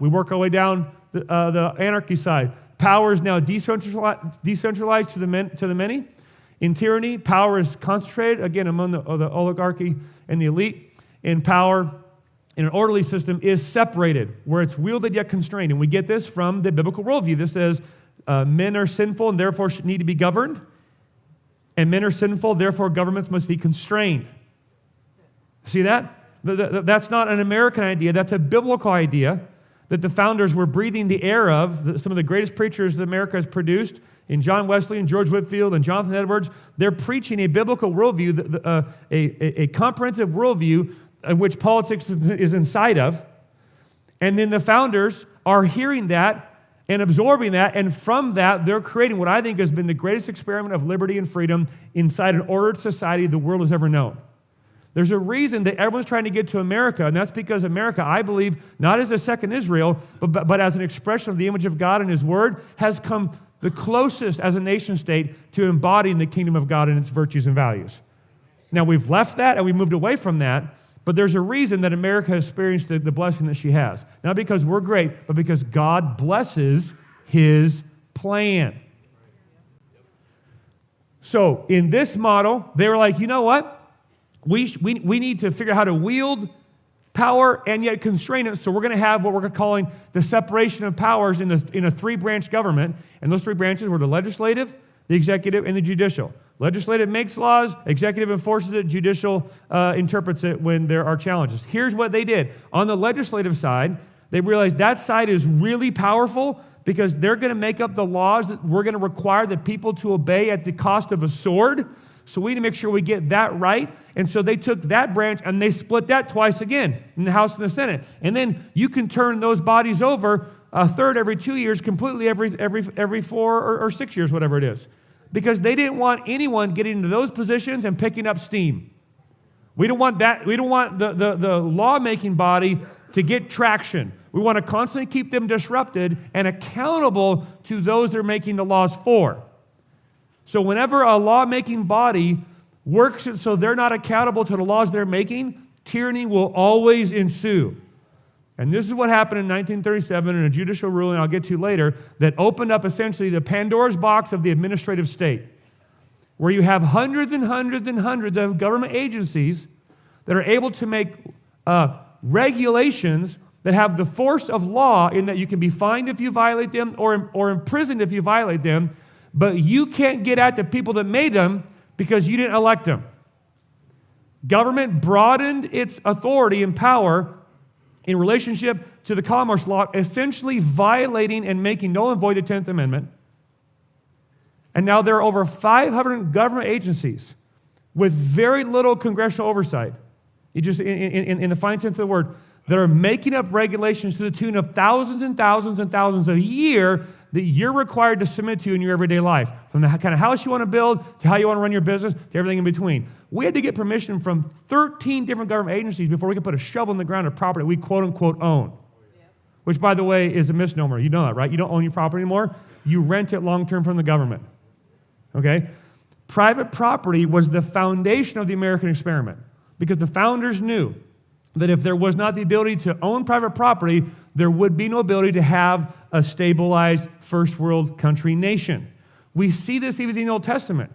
We work our way down the anarchy side. Power is now decentralized to the many. In tyranny, power is concentrated, again, among the oligarchy and the elite. In power, in an orderly system, is separated, where it's wielded yet constrained. And we get this from the biblical worldview that says men are sinful and therefore need to be governed. And men are sinful, therefore governments must be constrained. See that? That's not an American idea. That's a biblical idea that the founders were breathing the air of. Some of the greatest preachers that America has produced, in John Wesley and George Whitefield and Jonathan Edwards, they're preaching a biblical worldview, a comprehensive worldview in which politics is inside of. And then the founders are hearing that and absorbing that, and from that, they're creating what I think has been the greatest experiment of liberty and freedom inside an ordered society the world has ever known. There's a reason that everyone's trying to get to America, and that's because America, I believe, not as a second Israel, but as an expression of the image of God and His Word, has come the closest as a nation state to embodying the kingdom of God and its virtues and values. Now, we've left that and we moved away from that, but there's a reason that America has experienced the blessing that she has. Not because we're great, but because God blesses His plan. So, in this model, they were like, you know what? We need to figure out how to wield power and yet constrain it. So we're going to have what we're calling the separation of powers in a three-branch government. And those three branches were the legislative, the executive, and the judicial. Legislative makes laws, executive enforces it, judicial interprets it when there are challenges. Here's what they did. On the legislative side, they realized that side is really powerful because they're going to make up the laws that we're going to require the people to obey at the cost of a sword. So we need to make sure we get that right. And so they took that branch and they split that twice again in the House and the Senate. And then you can turn those bodies over a third every 2 years, completely every 4 or 6 years, whatever it is. Because they didn't want anyone getting into those positions and picking up steam. We don't want that. We don't want the lawmaking body to get traction. We want to constantly keep them disrupted and accountable to those they're making the laws for. So whenever a lawmaking body works it so they're not accountable to the laws they're making, tyranny will always ensue. And this is what happened in 1937 in a judicial ruling I'll get to later that opened up essentially the Pandora's box of the administrative state, where you have hundreds and hundreds and hundreds of government agencies that are able to make regulations that have the force of law in that you can be fined if you violate them or imprisoned if you violate them, but you can't get at the people that made them because you didn't elect them. Government broadened its authority and power in relationship to the commerce law, essentially violating and making null and void the 10th Amendment. And now there are over 500 government agencies with very little congressional oversight, in the fine sense of the word, that are making up regulations to the tune of thousands and thousands and thousands a year that you're required to submit to in your everyday life. From the kind of house you want to build, to how you want to run your business, to everything in between. We had to get permission from 13 different government agencies before we could put a shovel in the ground of property we quote unquote own. Which, by the way, is a misnomer. You know that, right? You don't own your property anymore. You rent it long-term from the government. Okay? Private property was the foundation of the American experiment because the founders knew that if there was not the ability to own private property, there would be no ability to have a stabilized first world country nation. We see this even in the Old Testament.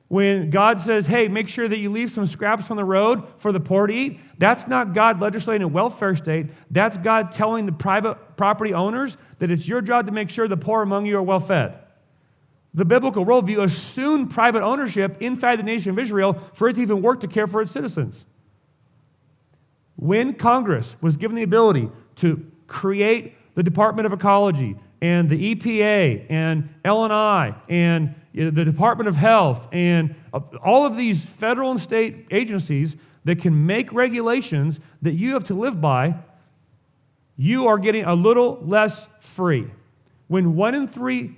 When God says, hey, make sure that you leave some scraps on the road for the poor to eat, that's not God legislating a welfare state. That's God telling the private property owners that it's your job to make sure the poor among you are well fed. The biblical worldview assumed private ownership inside the nation of Israel for it to even work to care for its citizens. When Congress was given the ability to create the Department of Ecology and the EPA and L&I and the Department of Health and all of these federal and state agencies that can make regulations that you have to live by, you are getting a little less free. When 1 in 3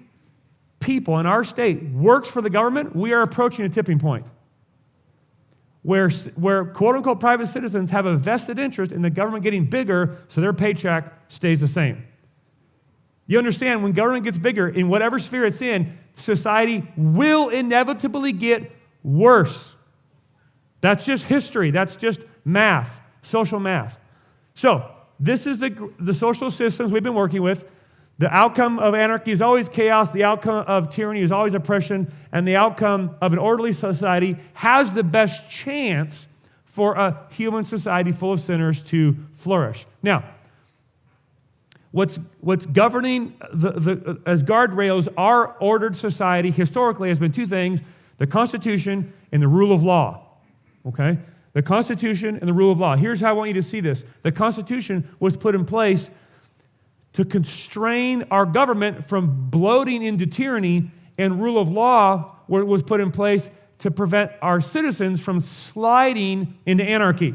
people in our state works for the government, we are approaching a tipping point. Where quote-unquote private citizens have a vested interest in the government getting bigger so their paycheck stays the same. You understand, when government gets bigger, in whatever sphere it's in, society will inevitably get worse. That's just history. That's just math, social math. So this is the social systems we've been working with. The outcome of anarchy is always chaos. The outcome of tyranny is always oppression. And the outcome of an orderly society has the best chance for a human society full of sinners to flourish. Now, what's governing as guardrails our ordered society historically has been two things: the Constitution and the rule of law. Okay? The Constitution and the rule of law. Here's how I want you to see this. The Constitution was put in place to constrain our government from bloating into tyranny, and rule of law was put in place to prevent our citizens from sliding into anarchy.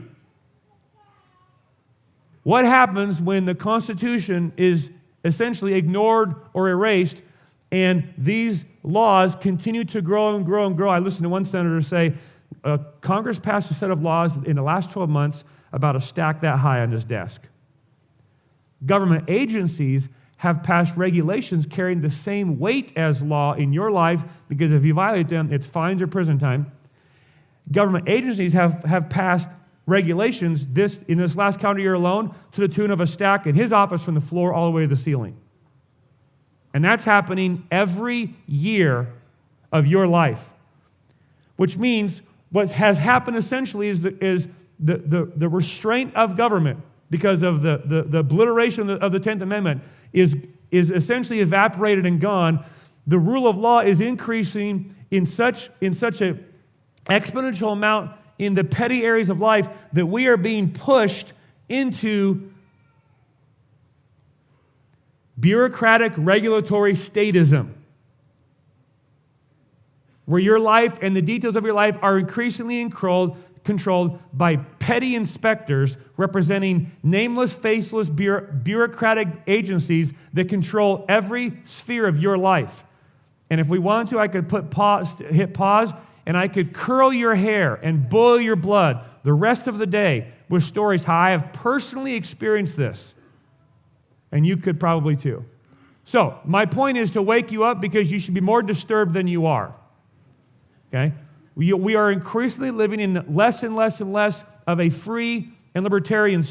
What happens when the Constitution is essentially ignored or erased and these laws continue to grow and grow and grow? I listened to one senator say, Congress passed a set of laws in the last 12 months about a stack that high on his desk. Government agencies have passed regulations carrying the same weight as law in your life, because if you violate them, it's fines or prison time. Government agencies have passed regulations in this last calendar year alone to the tune of a stack in his office from the floor all the way to the ceiling. And that's happening every year of your life, which means what has happened essentially is the restraint of government because of the obliteration of the 10th Amendment is essentially evaporated and gone. The rule of law is increasing in such an exponential amount in the petty areas of life that we are being pushed into bureaucratic regulatory statism, where your life and the details of your life are increasingly controlled by petty inspectors representing nameless, faceless bureaucratic agencies that control every sphere of your life. And if we wanted to, I could hit pause, and I could curl your hair and boil your blood the rest of the day with stories how I have personally experienced this. And you could probably too. So my point is to wake you up, because you should be more disturbed than you are. Okay? We are increasingly living in less and less and less of a free and libertarian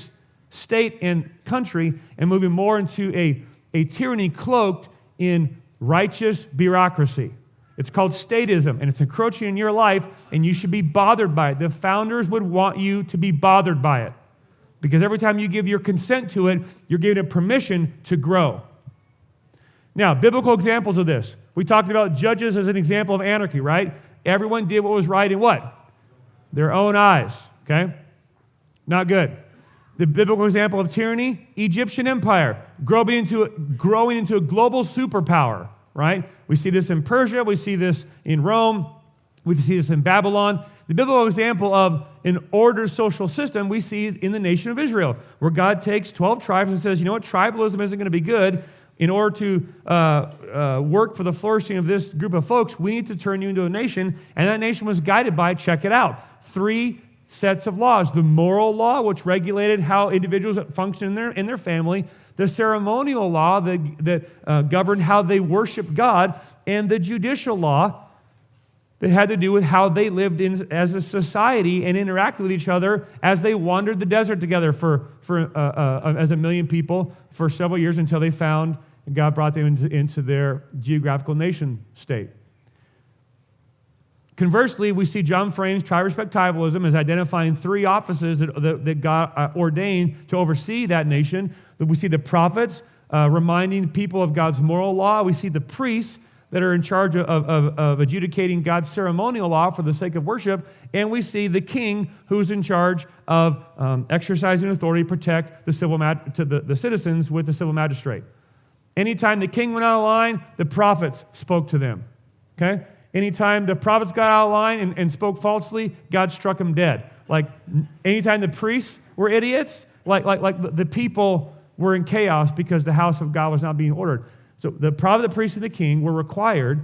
state and country, and moving more into a tyranny cloaked in righteous bureaucracy. It's called statism, and it's encroaching in your life, and you should be bothered by it. The founders would want you to be bothered by it, because every time you give your consent to it, you're giving it permission to grow. Now, biblical examples of this. We talked about Judges as an example of anarchy, right? Everyone did what was right in what? Their own eyes, okay? Not good. The biblical example of tyranny, Egyptian empire, growing into a global superpower, right? We see this in Persia, we see this in Rome, we see this in Babylon. The biblical example of an ordered social system we see in the nation of Israel, where God takes 12 tribes and says, you know what, tribalism isn't going to be good. In order to work for the flourishing of this group of folks, we need to turn you into a nation. And that nation was guided by, check it out, 3 sets of laws. The moral law, which regulated how individuals function in their family. The ceremonial law that governed how they worship God. And the judicial law that had to do with how they lived as a society and interacted with each other as they wandered the desert together as a million people for several years, until they found and God brought them into their geographical nation state. Conversely, we see John Frame's tri-respectivalism as identifying 3 offices that God ordained to oversee that nation. We see the prophets reminding people of God's moral law. We see the priests that are in charge of adjudicating God's ceremonial law for the sake of worship. And we see the king who's in charge of exercising authority to protect the citizens with the civil magistrate. Anytime the king went out of line, the prophets spoke to them. Okay? Anytime the prophets got out of line and spoke falsely, God struck them dead. Like anytime the priests were idiots, like the people were in chaos because the house of God was not being ordered. So the prophet, the priest, and the king were required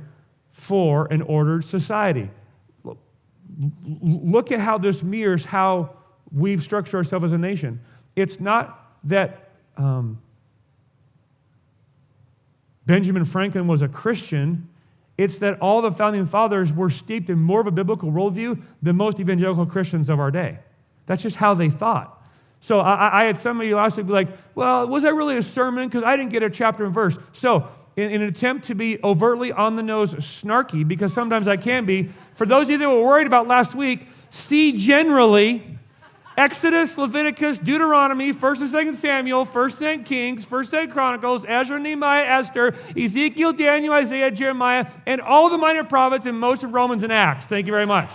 for an ordered society. Look at how this mirrors how we've structured ourselves as a nation. It's not that Benjamin Franklin was a Christian. It's that all the founding fathers were steeped in more of a biblical worldview than most evangelical Christians of our day. That's just how they thought. So I had some of you last week be like, well, was that really a sermon? Because I didn't get a chapter and verse. So in an attempt to be overtly on the nose snarky, because sometimes I can be, for those of you that were worried about last week, see generally Exodus, Leviticus, Deuteronomy, 1st and 2nd Samuel, 1st and Kings, 1st and Chronicles, Ezra, Nehemiah, Esther, Ezekiel, Daniel, Isaiah, Jeremiah, and all the minor prophets and most of Romans and Acts. Thank you very much.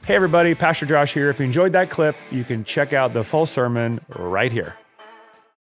Hey everybody, Pastor Josh here. If you enjoyed that clip, you can check out the full sermon right here.